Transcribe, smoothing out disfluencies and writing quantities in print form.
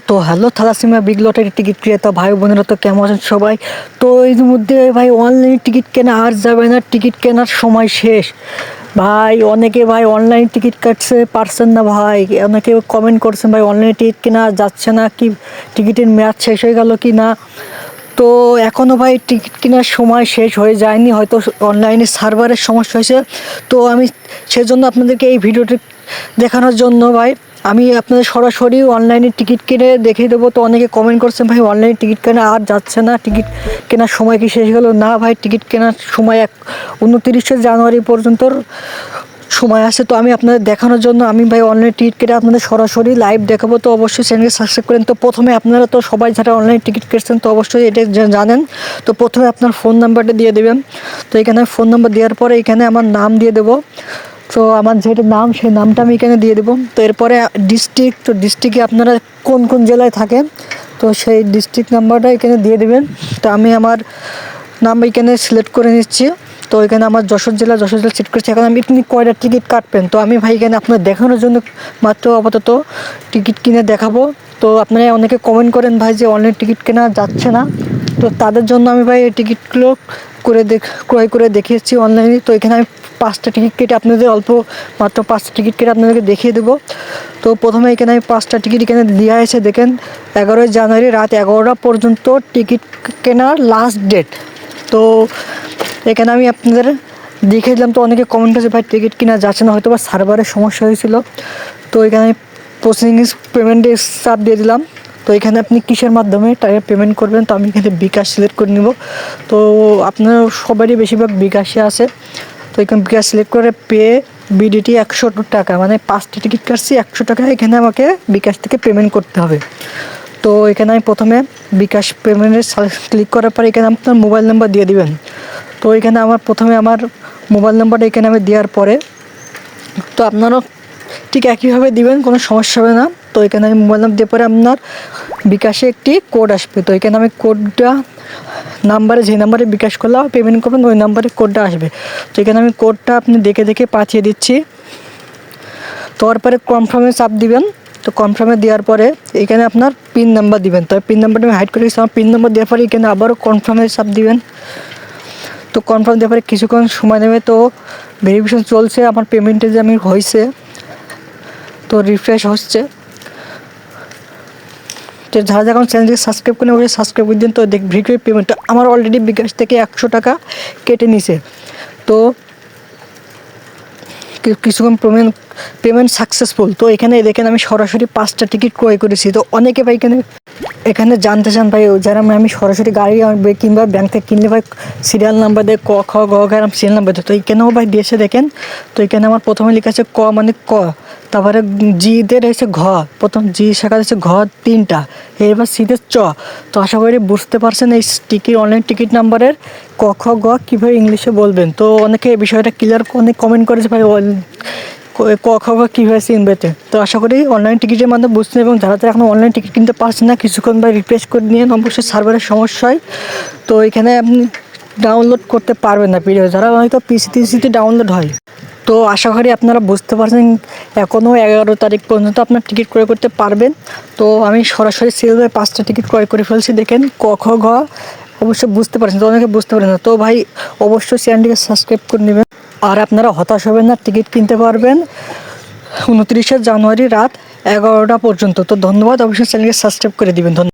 তো hello thalassemia big lottery ticket ক্রেতা ভাই বোনেরা, তো কেমন আছেন সবাই? তো এর মধ্যে ভাই অনলাইনে টিকিট কেনা আর যাবে না, টিকিট কেনার সময় শেষ ভাই। অনেকে ভাই অনলাইন টিকিট কাটছে পারছেন না ভাই, অনেকে কমেন্ট করছেন ভাই অনলাইনে টিকিট কেনা যাচ্ছে না, কি টিকিটের মেয়াদ শেষ হয়ে গেল কি না। তো এখনও ভাই টিকিট কেনার সময় শেষ হয়ে যায়নি, হয়তো অনলাইনে সার্ভারের সমস্যা হয়েছে। তো আমি সেজন্য আপনাদেরকে এই ভিডিওটি দেখানোর জন্য ভাই আমি আপনাদের সরাসরি অনলাইনে টিকিট কিনে দেখিয়ে দেবো। তো অনেকে কমেন্ট করছেন ভাই অনলাইনে টিকিট কেনা আর যাচ্ছে না, টিকিট কেনার সময় কি শেষ হলো? না ভাই, টিকিট কেনার সময় 29শে জানুয়ারি পর্যন্ত সময় আছে। তো আমি আপনাদের দেখানোর জন্য আমি ভাই অনলাইন টিকিট কেটে আপনাদের সরাসরি লাইভ দেখাবো। তো অবশ্যই চ্যানেলকে সাবস্ক্রাইব করেন। তো প্রথমে আপনারা তো সবাই যারা অনলাইন টিকিট কেটেছেন তো অবশ্যই এটা জানেন। তো প্রথমে আপনার ফোন নাম্বারটা দিয়ে দেবেন। তো এখানে ফোন নাম্বার দেওয়ার পরে এখানে আমার নাম দিয়ে দেবো। তো আমার যেটা নাম সেই নামটা আমি এখানে দিয়ে দেবো। তো এরপরে ডিস্ট্রিক্ট, তো ডিস্ট্রিক্টে আপনারা কোন কোন জেলায় থাকেন তো সেই ডিস্ট্রিক্ট নাম্বারটা এখানে দিয়ে দেবেন। তো আমি আমার নাম এখানে সিলেক্ট করে নিচ্ছি। তো এখানে আমার যশোর জেলা সিলেক্ট করেছি। এখন আমি আপনি কয়টা টিকিট কাটবেন তো আমি ভাই এখানে আপনার দেখানোর জন্য মাত্র আপাতত টিকিট কিনে দেখাবো। তো আপনারা অনেকে কমেন্ট করেন ভাই যে অনলাইন টিকিট কেনা যাচ্ছে না, তো তাদের জন্য আমি ভাই এই টিকিটগুলো ক্রয় করে দেখিয়েছি অনলাইনে। তো এখানে আমি 5টা টিকিট কেটে আপনাদের মাত্র 5টা টিকিট কেটে আপনাদেরকে দেখিয়ে দেবো। তো প্রথমে এখানে আমি 5টা টিকিট এখানে দেওয়া আছে, দেখেন 11ই জানুয়ারি রাত 11টা পর্যন্ত টিকিট কেনার লাস্ট ডেট। তো এখানে আমি আপনাদের দেখিয়ে দিলাম। তো অনেকে কমেন্ট করেছে ভাই টিকিট কেনা যাচ্ছে না, হয়তো বা সার্ভারের সমস্যা হয়েছিল। তো এখানে আমি প্রসেসিং পেমেন্টে চাপ দিয়ে দিলাম। তো এখানে আপনি কিসের মাধ্যমে টাকা পেমেন্ট করবেন, তো আমি এখানে বিকাশ সিলেক্ট করে নিব। তো আপনার সবারই বেশিরভাগ বিকাশে আছে। তো এখানে বিকাশ সিলেক্ট করে পে বিডিটি 100 টাকা, মানে 5টা টিকিট কাটছি 100 টাকা এখানে আমাকে বিকাশ থেকে পেমেন্ট করতে হবে। তো এখানে আমি প্রথমে বিকাশ পেমেন্টে ক্লিক করার পরে এখানে আপনার মোবাইল নাম্বার দিয়ে দিবেন। তো এখানে প্রথমে আমার মোবাইল নাম্বারটা এখানে আমি দেওয়ার পরে তো আপনারাও ঠিক একইভাবে দিবেন, কোনো সমস্যা হবে না। তো এখানে আমি মোবাইল নাম্বার দিয়ে পরে আপনার বিকাশে একটি কোড আসবে। তো এখানে আমি কোডটা যে নাম্বারে বিকাশ করলে পেমেন্ট করবেন ওই নাম্বারে কোডটা আসবে। তো এখানে আমি কোডটা আপনি দেখে পাঠিয়ে দিচ্ছি। তারপরে কনফার্মে চাপ দিবেন। তো কনফার্মে দেওয়ার পরে এখানে আপনার পিন নাম্বার দিবেন। তো পিন নাম্বারটা আমি হাইড করে দিচ্ছি। আমার পিন নাম্বার দেওয়ার পরে এখানে আবারও কনফার্মে চাপ দিবেন। তো কনফার্ম দেওয়ার পরে কিছুক্ষণ সময় নেবে। তো ভেরিফিকেশন চলছে, আমার পেমেন্টে যে আমি হয়েছে, তো রিফ্রেশ হচ্ছে। তো যারা এখন চ্যানেলটিকে সাবস্ক্রাইব করে ওই সাবস্ক্রাইব করে দিন। তো ভিডিও পেমেন্টটা আমার অলরেডি বিকাশ থেকে 100 টাকা কেটে নিছে। তো কিছুক্ষণ পেমেন্ট সাকসেসফুল। তো এখানে দেখেন আমি সরাসরি 5টা টিকিট ক্রয় করেছি। তো অনেকে ভাই এখানে জানতে চান ভাই যারা আমি সরাসরি গাড়ি কিংবা ব্যাংক থেকে কিনলে ভাই সিরিয়াল নাম্বার দিয়ে ক খ গ ঘ সিরিয়াল নাম্বার দিয়ে। তো এখানেও ভাই দিয়েছে দেখেন। তো এখানে আমার প্রথমে লেখা আছে ক মানে ক, তারপরে জিদের রয়েছে ঘ, প্রথম জি শাখা রয়েছে ঘ 3টা, এবার সিতে চ। তো আশা করি বুঝতে পারছেন এই অনলাইন টিকিট নাম্বারের ক খ গ কীভাবে ইংলিশে বলবেন। তো অনেকে এই বিষয়টা ক্লিয়ার অনেক কমেন্ট করেছে ভাই ক খ গ কীভাবে চিনবেতে। তো আশা করি অনলাইন টিকিটের মাধ্যমে বুঝছেন। এবং যারা এখন অনলাইন টিকিট কিনতে পারছেন না কিছুক্ষণ ভাই রিফ্রেশ করে নিয়ে অবশ্যই সার্ভারের সমস্যায় তো এখানে আপনি ডাউনলোড করতে পারবেন না ভিডিও, যারা হয়তো পিসিতে ডাউনলোড হয়। তো আশা করি আপনারা বুঝতে পারছেন এখনও 11 তারিখ পর্যন্ত আপনার টিকিট ক্রয় করতে পারবেন। তো আমি সরাসরি সিরিয়ালে 5টা টিকিট ক্রয় করে ফেলছি, দেখেন ক খ ঘ অবশ্যই বুঝতে পারছেন। তো অনেকে বুঝতে পারেন না, তো ভাই অবশ্যই চ্যানেলটিকে সাবস্ক্রাইব করে নেবেন। আর আপনারা হতাশ হবেন না, টিকিট কিনতে পারবেন 29শে জানুয়ারি রাত 11টা পর্যন্ত। তো ধন্যবাদ, অবশ্যই চ্যানেলকে সাবস্ক্রাইব করে দিবেন। ধন্যবাদ।